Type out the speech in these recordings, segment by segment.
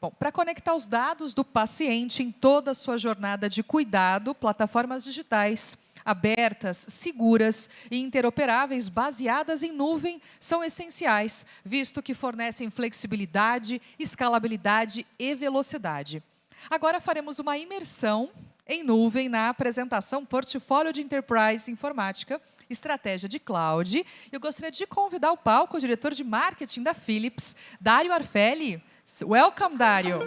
Bom, para conectar os dados do paciente em toda a sua jornada de cuidado, plataformas digitais abertas, seguras e interoperáveis, baseadas em nuvem, são essenciais, visto que fornecem flexibilidade, escalabilidade e velocidade. Agora faremos uma imersão em nuvem na apresentação Portfólio de Enterprise Informática, Estratégia de Cloud. Eu gostaria de convidar ao palco o diretor de marketing da Philips, Dario Arfelli. Welcome, Dario.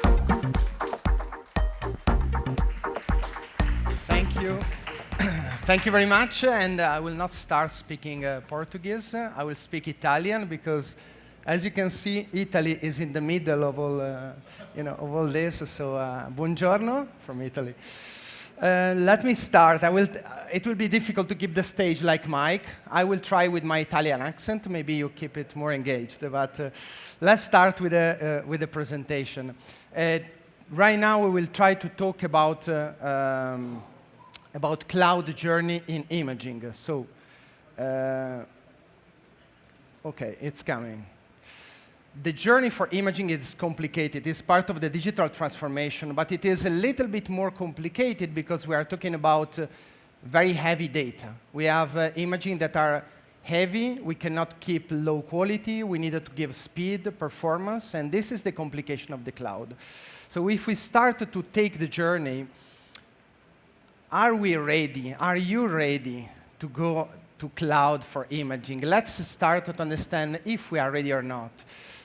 Thank you. Thank you very much. And I will not start speaking Portuguese. I will speak Italian because, as you can see, Italy is in the middle of all, of all this. So, buongiorno from Italy. Let me start. It will be difficult to keep the stage like Mike. I will try with my Italian accent. Maybe you keep it more engaged. But let's start with the presentation. Right now, we will try to talk about cloud journey in imaging. So, okay, it's coming. The journey for imaging is complicated. It's part of the digital transformation, but it is a little bit more complicated because we are talking about very heavy data. We have imaging that are heavy. We cannot keep low quality. We needed to give speed, performance, and this is the complication of the cloud. So if we start to take the journey, are we ready? Are you ready to go to cloud for imaging? Let's start to understand if we are ready or not.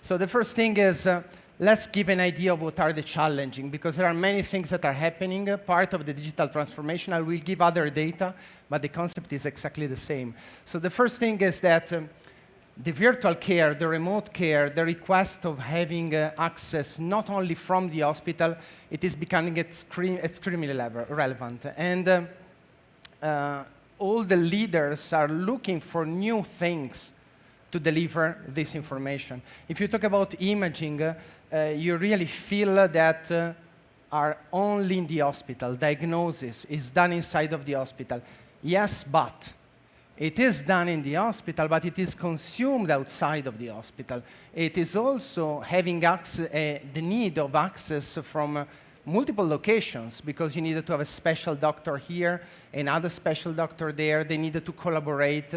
So the first thing is, let's give an idea of what are the challenging, because there are many things that are happening, part of the digital transformation. I will give other data, but the concept is exactly the same. So the first thing is that the virtual care, the remote care, the request of having access not only from the hospital, it is becoming extremely relevant. And all the leaders are looking for new things to deliver this information. If you talk about imaging, you really feel that are only in the hospital. Diagnosis is done inside of the hospital. Yes, but it is done in the hospital, but it is consumed outside of the hospital. It is also having the need of access from multiple locations, because you needed to have a special doctor here, another special doctor there. They needed to collaborate,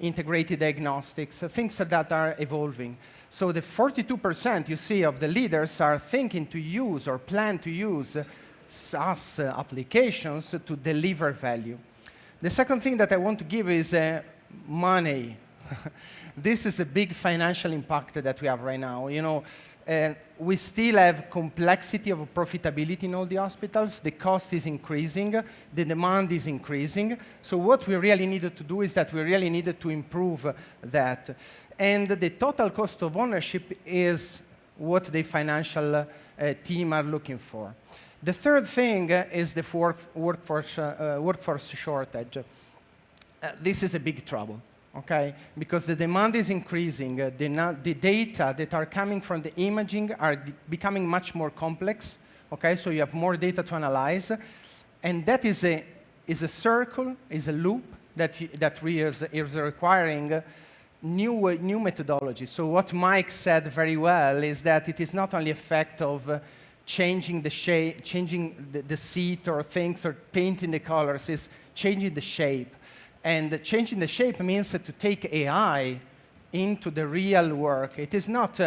integrated diagnostics, things that are evolving. So the 42% you see of the leaders are thinking to use or plan to use SaaS applications to deliver value. The second thing that I want to give is money. This is a big financial impact that we have right now. We still have complexity of profitability in all the hospitals. The cost is increasing. The demand is increasing. So what we really needed to do is that we really needed to improve that. And the total cost of ownership is what the financial team are looking for. The third thing is the workforce shortage. This is a big trouble. Okay, because the demand is increasing, the data that are coming from the imaging are becoming much more complex. Okay, so you have more data to analyze, and that is a circle, is a loop that is requiring new methodology. So what Mike said very well is that it is not only a fact of changing the shape, changing the seat or things, or painting the colors, it's changing the shape. And changing the shape means to take AI into the real work. It is not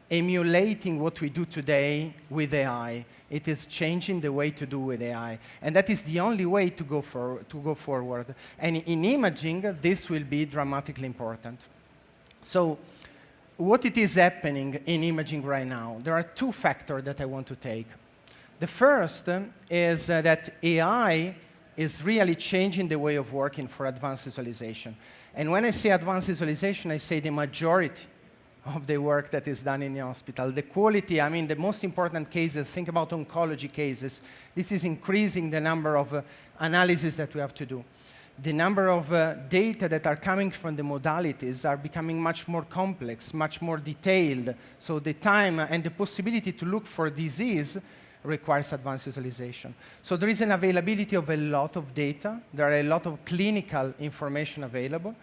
emulating what we do today with AI. It is changing the way to do with AI. And that is the only way to go forward. And in imaging, this will be dramatically important. So what it is happening in imaging right now? There are two factors that I want to take. The first is that AI is really changing the way of working for advanced visualization. And when I say advanced visualization, I say the majority of the work that is done in the hospital. The quality, I mean, the most important cases, think about oncology cases. This is increasing the number of analyses that we have to do. The number of data that are coming from the modalities are becoming much more complex, much more detailed. So the time and the possibility to look for disease requires advanced visualization. So there is an availability of a lot of data. There are a lot of clinical information available.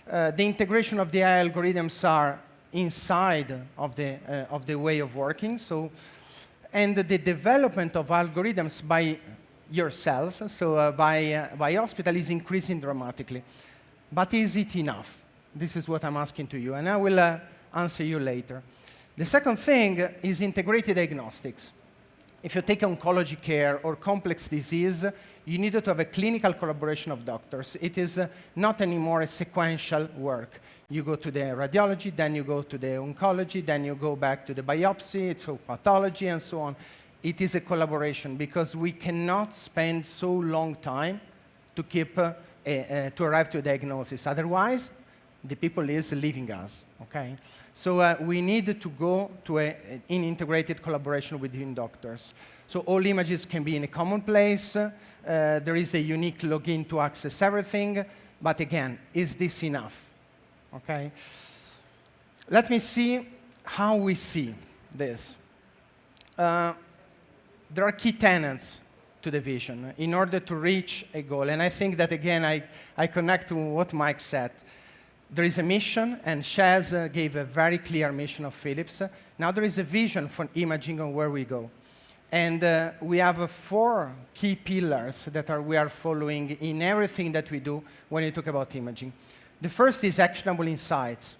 The integration of the AI algorithms are inside of the way of working. So And the development of algorithms by yourself, so by hospital, is increasing dramatically. But is it enough? This is what I'm asking to you, and I will answer you later. The second thing is integrated diagnostics. If you take oncology care or complex disease, you need to have a clinical collaboration of doctors. It is not anymore a sequential work. You go to the radiology, then you go to the oncology, then you go back to the biopsy, to pathology, and so on. It is a collaboration because we cannot spend so long time to keep to arrive to a diagnosis. Otherwise, the people is leaving us, okay? So we need to go to an integrated collaboration between doctors. So all images can be in a common place. There is a unique login to access everything. But again, is this enough? Okay? Let me see how we see this. There are key tenets to the vision in order to reach a goal. And I think that, again, I connect to what Mike said. There is a mission, and Chaz gave a very clear mission of Philips. Now there is a vision for imaging on where we go. And we have 4 key pillars that we are following in everything that we do when we talk about imaging. The first is actionable insights.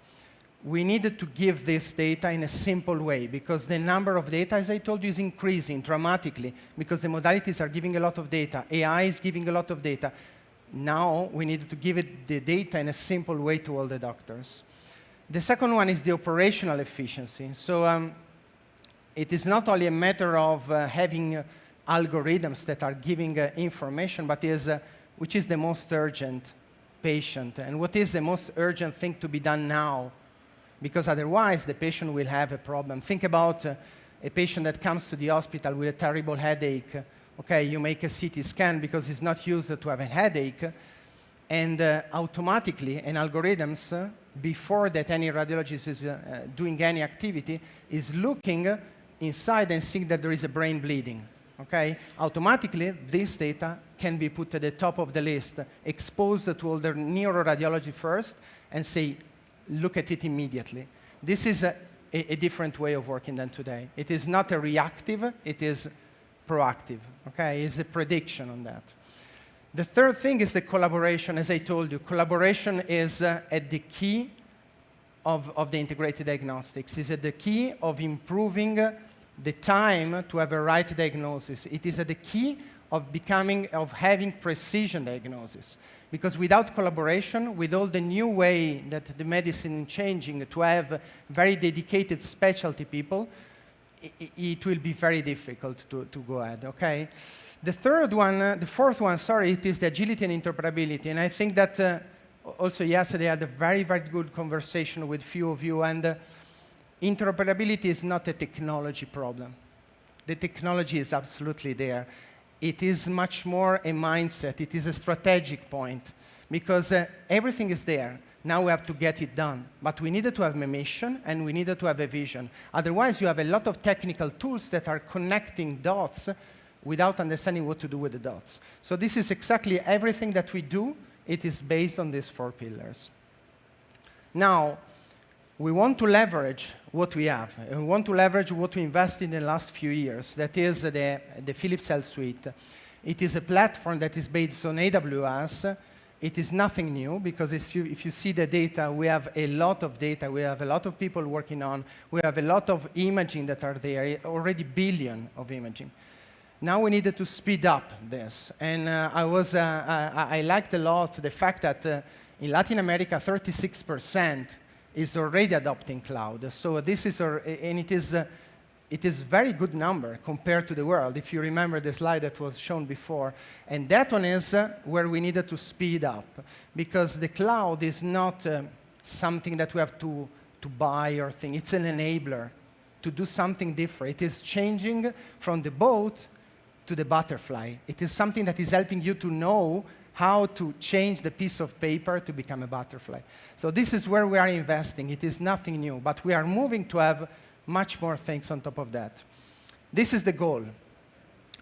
We needed to give this data in a simple way because the number of data, as I told you, is increasing dramatically because the modalities are giving a lot of data. AI is giving a lot of data. Now we need to give the data in a simple way to all the doctors. The second one is the operational efficiency. So it is not only a matter of having algorithms that are giving information, but which is the most urgent patient and what is the most urgent thing to be done now, because otherwise the patient will have a problem. Think about a patient that comes to the hospital with a terrible headache. Okay, you make a CT scan because it's not used to have a headache, and automatically, an algorithms, before that any radiologist is doing any activity, is looking inside and seeing that there is a brain bleeding. Okay? Automatically, this data can be put at the top of the list, exposed to all the neuroradiology first, and say, look at it immediately. This is a different way of working than today. It is not a reactive, it is proactive, okay? It's a prediction on that. The third thing is the collaboration, as I told you. Collaboration is at the key of the integrated diagnostics. It's at the key of improving the time to have a right diagnosis. It is at the key of having precision diagnosis. Because without collaboration, with all the new way that the medicine is changing to have very dedicated specialty people, it will be very difficult to go ahead, okay? The fourth one, it is the agility and interoperability. And I think that also yesterday I had a very, very good conversation with few of you, and interoperability is not a technology problem. The technology is absolutely there. It is much more a mindset. It is a strategic point, because everything is there. Now we have to get it done. But we needed to have a mission, and we needed to have a vision. Otherwise, you have a lot of technical tools that are connecting dots without understanding what to do with the dots. So this is exactly everything that we do. It is based on these 4 pillars. Now, we want to leverage what we have. And we want to leverage what we invested in the last few years. That is the Philips Health Suite. It is a platform that is based on AWS. It is nothing new, because if you see the data, we have a lot of data. We have a lot of people working on. We have a lot of imaging that are there, already billion of imaging. Now we needed to speed up this. And I liked a lot the fact that in Latin America, 36% is already adopting cloud. So this is, and it is very good number compared to the world, if you remember the slide that was shown before. And that one is where we needed to speed up, because the cloud is not something that we have to buy or thing. It's an enabler to do something different. It is changing from the boat to the butterfly. It is something that is helping you to know how to change the piece of paper to become a butterfly. So this is where we are investing. It is nothing new, but we are moving to have much more things on top of that. This is the goal.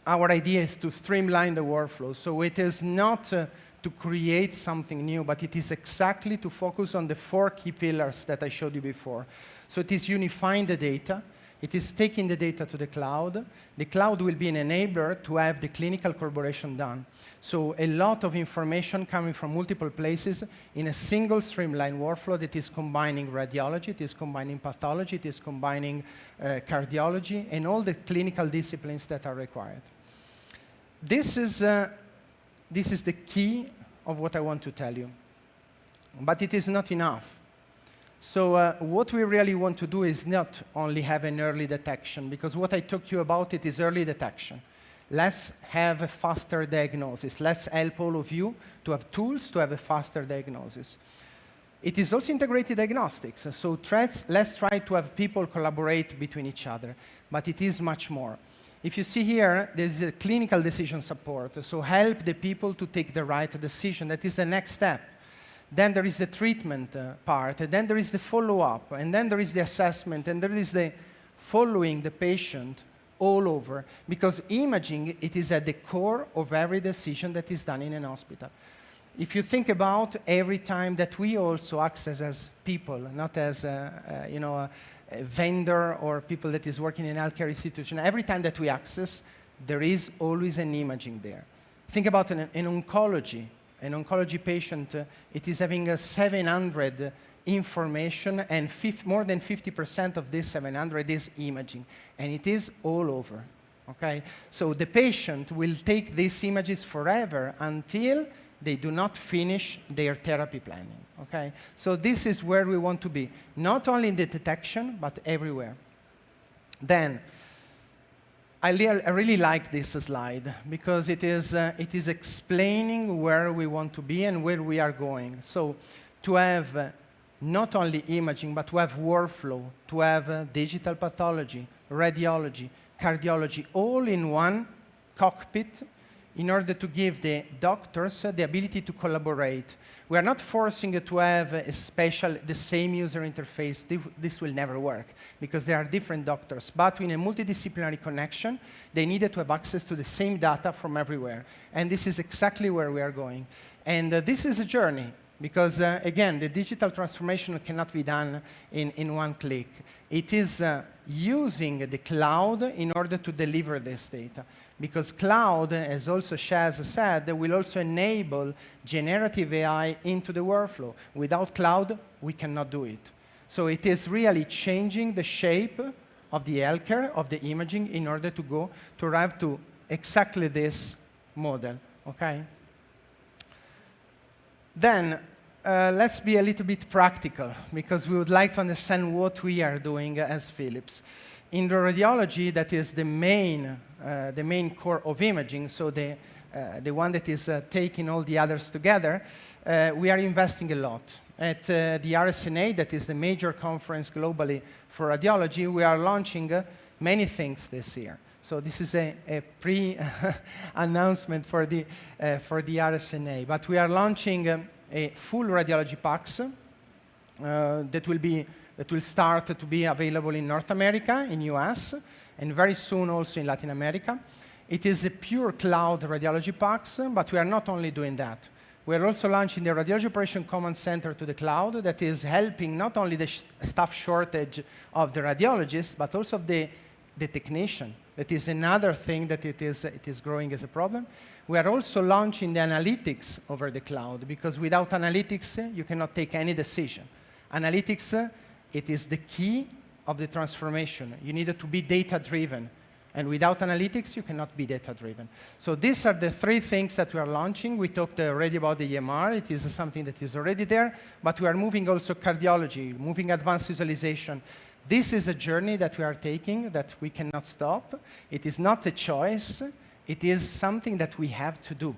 Our idea is to streamline the workflow. So it is not to create something new, but it is exactly to focus on the 4 key pillars that I showed you before. So it is unifying the data. It is taking the data to the cloud. The cloud will be an enabler to have the clinical collaboration done. So a lot of information coming from multiple places in a single streamlined workflow that is combining radiology, it is combining pathology, it is combining cardiology, and all the clinical disciplines that are required. This is the key of what I want to tell you. But it is not enough. So what we really want to do is not only have an early detection, because what I talked to you about it is early detection. Let's have a faster diagnosis. Let's help all of you to have tools to have a faster diagnosis. It is also integrated diagnostics. So let's try to have people collaborate between each other. But it is much more. If you see here, there's a clinical decision support. So help the people to take the right decision. That is the next step. Then there is the treatment part, and then there is the follow-up, and then there is the assessment, and there is the following the patient all over, because imaging, it is at the core of every decision that is done in an hospital. If you think about every time that we also access as people, not as a vendor or people that is working in an healthcare institution, every time that we access, there is always an imaging there. Think about an oncology. An oncology patient, it is having 700 information, and more than 50% of this 700 is imaging, and it is all over, okay? So the patient will take these images forever until they do not finish their therapy planning, okay? So this is where we want to be, not only in the detection, but everywhere. Then, I really like this slide because it is explaining where we want to be and where we are going. So to have not only imaging, but to have workflow, to have digital pathology, radiology, cardiology, all in one cockpit in order to give the doctors the ability to collaborate. We are not forcing it to have the same user interface. This will never work because there are different doctors. But in a multidisciplinary connection, they needed to have access to the same data from everywhere. And this is exactly where we are going. And this is a journey because, again, the digital transformation cannot be done in one click. It is using the cloud in order to deliver this data. Because cloud, as also Shaz said, will also enable generative AI into the workflow. Without cloud, we cannot do it. So it is really changing the shape of the healthcare, of the imaging, in order to arrive to exactly this model, okay? Then, let's be a little bit practical, because we would like to understand what we are doing as Philips. In the radiology, that is the main core of imaging, so the one that is taking all the others together, we are investing a lot. At the RSNA, that is the major conference globally for radiology, we are launching many things this year. So this is a pre-announcement for the RSNA. But we are launching a full radiology PACS that will start to be available in North America, in US, and very soon also in Latin America. It is a pure cloud radiology PACS, but we are not only doing that. We are also launching the Radiology Operation Command Center to the cloud that is helping not only the staff shortage of the radiologists, but also of the technician. That is another thing that it is growing as a problem. We are also launching the analytics over the cloud, because without analytics, you cannot take any decision. Analytics, it is the key of the transformation. You need to be data-driven. And without analytics, you cannot be data-driven. So these are the three things that we are launching. We talked already about the EMR. It is something that is already there. But we are moving also cardiology, moving advanced visualization. This is a journey that we are taking that we cannot stop. It is not a choice. It is something that we have to do.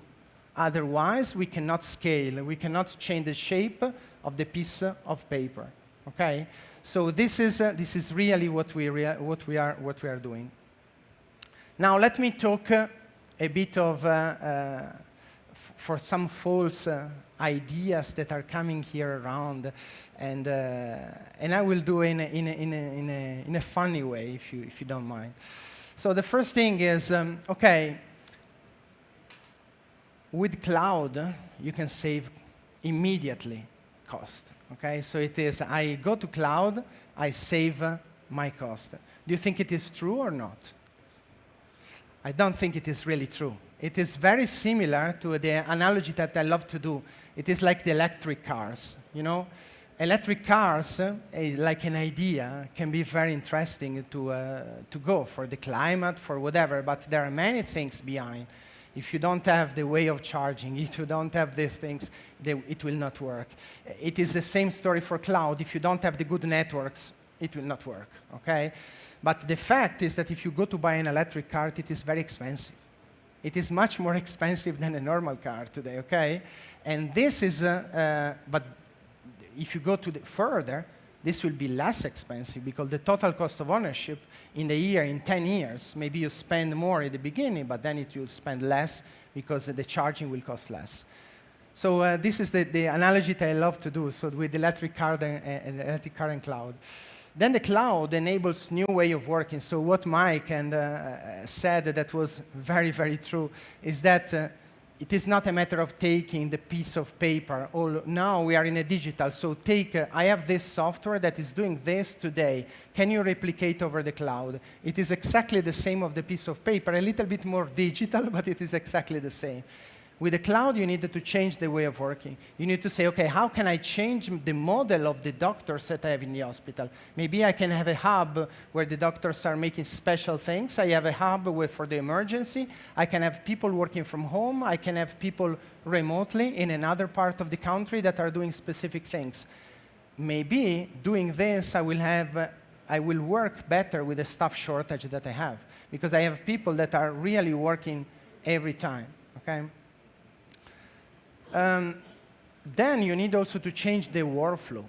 Otherwise, we cannot scale. We cannot change the shape of the piece of paper. Okay? So this is really what we are doing. Now let me talk a bit of for some false ideas that are coming here around, and I will do in a funny way, if you don't mind. So the first thing is, okay, with cloud you can save immediately cost. Okay, so it is I go to cloud, I save my cost. Do you think it is true or not? I don't think it is really true. It is very similar to the analogy that I love to do. It is like the electric cars, you know? Electric cars, like an idea, can be very interesting to go for the climate, for whatever, but there are many things behind. If you don't have the way of charging, if you don't have these things, it will not work. It is the same story for cloud. If you don't have the good networks, it will not work, okay? But the fact is that if you go to buy an electric car, it is very expensive. It is much more expensive than a normal car today, okay? And this is, but if you go to further, this will be less expensive because the total cost of ownership in the year, in 10 years, maybe you spend more at the beginning, but then you'll spend less because the charging will cost less. So this is the analogy that I love to do, so with electric car and cloud. Then the cloud enables new way of working. So what Mike said that was very, very true is that it is not a matter of taking the piece of paper. Now we are in a digital, so I have this software that is doing this today. Can you replicate over the cloud? It is exactly the same of the piece of paper, a little bit more digital, but it is exactly the same. With the cloud, you need to change the way of working. You need to say, okay, how can I change the model of the doctors that I have in the hospital? Maybe I can have a hub where the doctors are making special things. I have a hub for the emergency. I can have people working from home. I can have people remotely in another part of the country that are doing specific things. Maybe doing this, I will work better with the staff shortage that I have, because I have people that are really working every time, okay? Then you need also to change the workflow.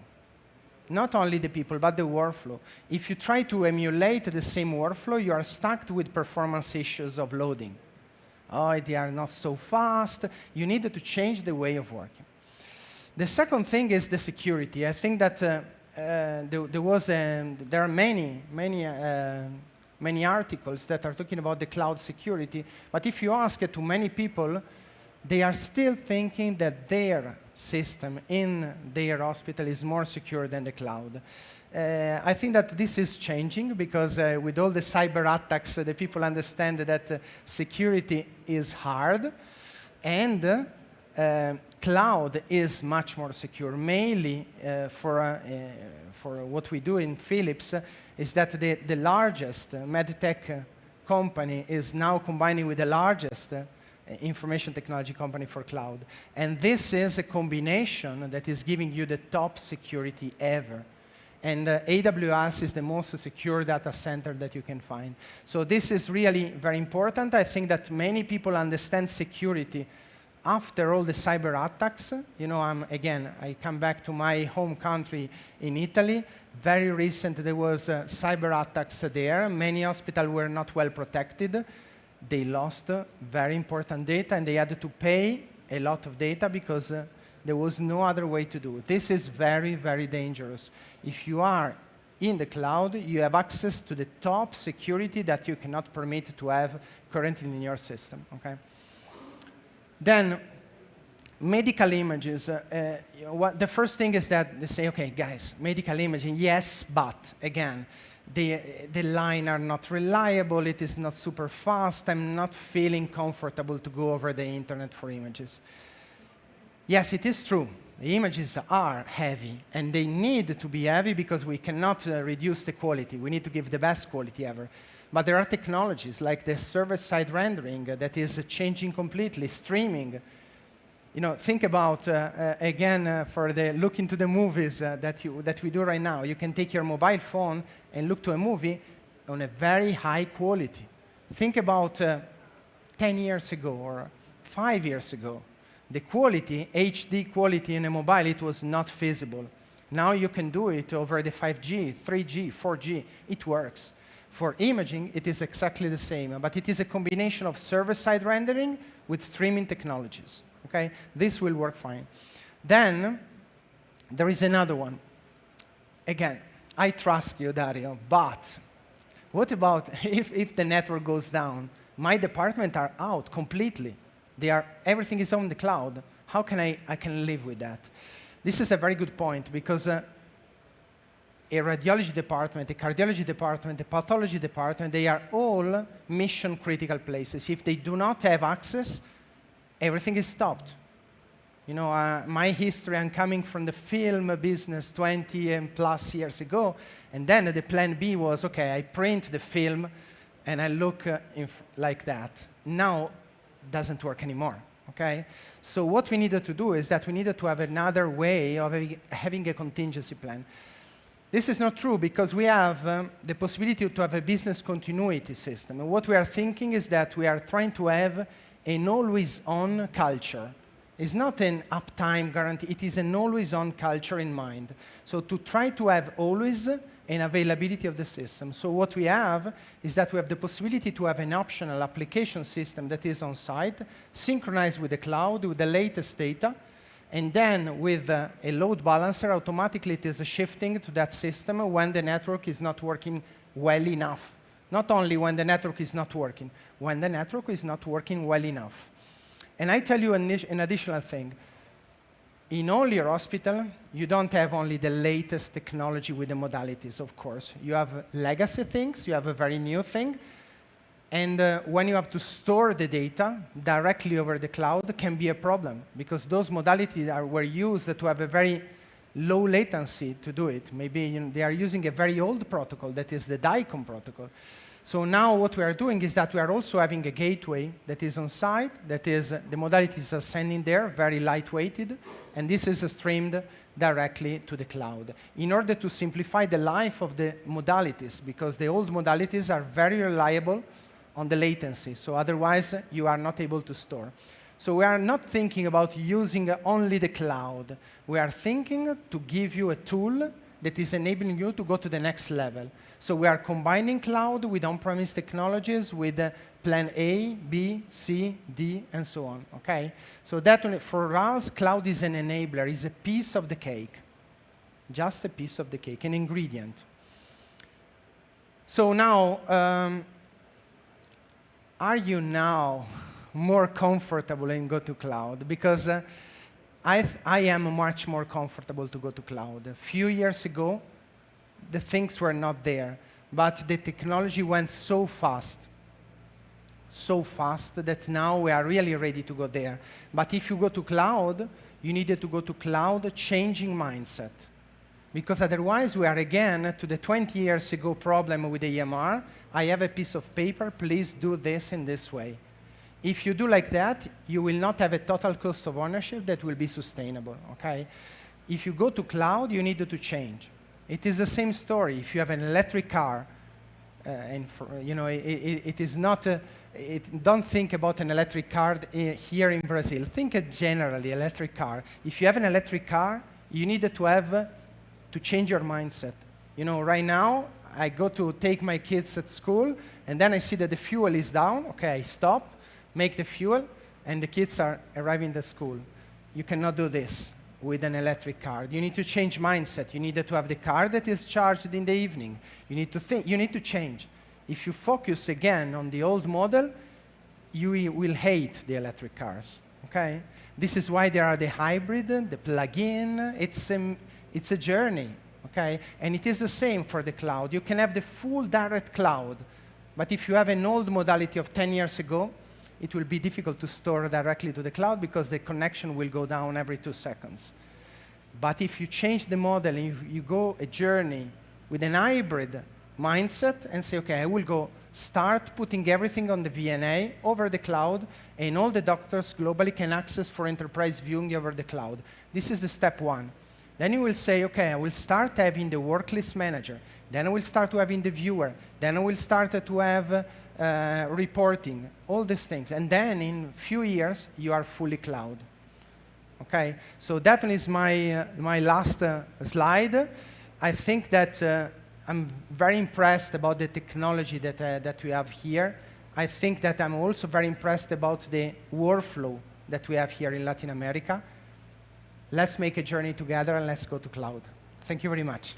Not only the people, but the workflow. If you try to emulate the same workflow, you are stuck with performance issues of loading. Oh, they are not so fast. You need to change the way of working. The second thing is the security. I think that there are many articles that are talking about the cloud security, but if you ask it to many people, they are still thinking that their system in their hospital is more secure than the cloud. I think that this is changing because with all the cyber attacks, the people understand that security is hard, and cloud is much more secure. Mainly for what we do in Philips is that the largest medtech company is now combining with the largest information technology company for cloud. And this is a combination that is giving you the top security ever. And AWS is the most secure data center that you can find. So this is really very important. I think that many people understand security after all the cyber attacks. You know, I come back to my home country in Italy. Very recent, there was cyber attacks there. Many hospitals were not well protected. They lost very important data, and they had to pay a lot of data because there was no other way to do it. This is very, very dangerous. If you are in the cloud, you have access to the top security that you cannot permit to have currently in your system, okay? Then, medical images. The first thing is that they say, okay, guys, medical imaging, yes, but, again, the line are not reliable, it is not super fast, I'm not feeling comfortable to go over the internet for images. Yes, it is true. The images are heavy, and they need to be heavy because we cannot reduce the quality. We need to give the best quality ever. But there are technologies like the server-side rendering that is changing completely, streaming. You know, think about, again, for the look into the movies that we do right now. You can take your mobile phone and look to a movie on a very high quality. Think about 10 years ago or 5 years ago. The quality, HD quality in a mobile, it was not feasible. Now you can do it over the 5G, 3G, 4G. It works. For imaging, it is exactly the same, but it is a combination of server-side rendering with streaming technologies. Okay? This will work fine. Then, there is another one. Again, I trust you, Dario, but what about if the network goes down? My department are out completely. Everything is on the cloud. How can I can live with that? This is a very good point because a radiology department, a cardiology department, a pathology department, they are all mission-critical places. If they do not have access, everything is stopped. You know, my history, I'm coming from the film business 20 and plus years ago, and then the plan B was, okay, I print the film, and I look like that. Now, it doesn't work anymore, okay? So what we needed to do is that we needed to have another way of having a contingency plan. This is not true because we have the possibility to have a business continuity system. And what we are thinking is that we are trying to have an always-on culture. It's not an uptime guarantee, it is an always-on culture in mind. So to try to have always an availability of the system. So what we have is that we have the possibility to have an optional application system that is on site, synchronized with the cloud, with the latest data, and then with a load balancer, automatically it is shifting to that system when the network is not working well enough. Not only when the network is not working, when the network is not working well enough. And I tell you an additional thing. In all your hospital, you don't have only the latest technology with the modalities, of course. You have legacy things, you have a very new thing, and when you have to store the data directly over the cloud can be a problem, because those modalities were used to have a very low latency to do it. Maybe they are using a very old protocol, that is the DICOM protocol. So now what we are doing is that we are also having a gateway that is on site, that is the modalities are sending there, very lightweighted, and this is streamed directly to the cloud in order to simplify the life of the modalities, because the old modalities are very reliable on the latency, so otherwise you are not able to store. So we are not thinking about using only the cloud. We are thinking to give you a tool that is enabling you to go to the next level. So we are combining cloud with on-premise technologies with plan A, B, C, D, and so on, okay? So that, for us, cloud is an enabler, is a piece of the cake, just a piece of the cake, an ingredient. So now, are you now more comfortable in go to cloud? Because I am much more comfortable to go to cloud. A few years ago, the things were not there, but the technology went so fast that now we are really ready to go there. But if you go to cloud, you needed to go to cloud changing mindset, because otherwise we are again to the 20 years ago problem with the EMR. I have a piece of paper, please do this in this way. If you do like that, you will not have a total cost of ownership that will be sustainable, okay? If you go to cloud, you need to change. It is the same story. If you have an electric car, it is not, don't think about an electric car here in Brazil. Think generally, electric car. If you have an electric car, you need to change your mindset. You know, right now, I go to take my kids at school, and then I see that the fuel is down. Okay, I stop, make the fuel, and the kids are arriving at school. You cannot do this with an electric car. You need to change mindset. You need to have the car that is charged in the evening. You need to think, you need to change. If you focus again on the old model, you will hate the electric cars, okay? This is why there are the hybrid, the plug-in. It's a journey, okay? And it is the same for the cloud. You can have the full direct cloud, but if you have an old modality of 10 years ago, it will be difficult to store directly to the cloud because the connection will go down every 2 seconds. But if you change the model and you go a journey with an hybrid mindset and say, okay, I will go start putting everything on the VNA over the cloud, and all the doctors globally can access for enterprise viewing over the cloud. This is the step one. Then you will say, okay, I will start having the work list manager. Then I will start to having the viewer. Then I will start to have reporting, all these things. And then in few years, you are fully cloud. Okay, so that one is my last slide. I think that I'm very impressed about the technology that we have here. I think that I'm also very impressed about the workflow that we have here in Latin America. Let's make a journey together and let's go to cloud. Thank you very much.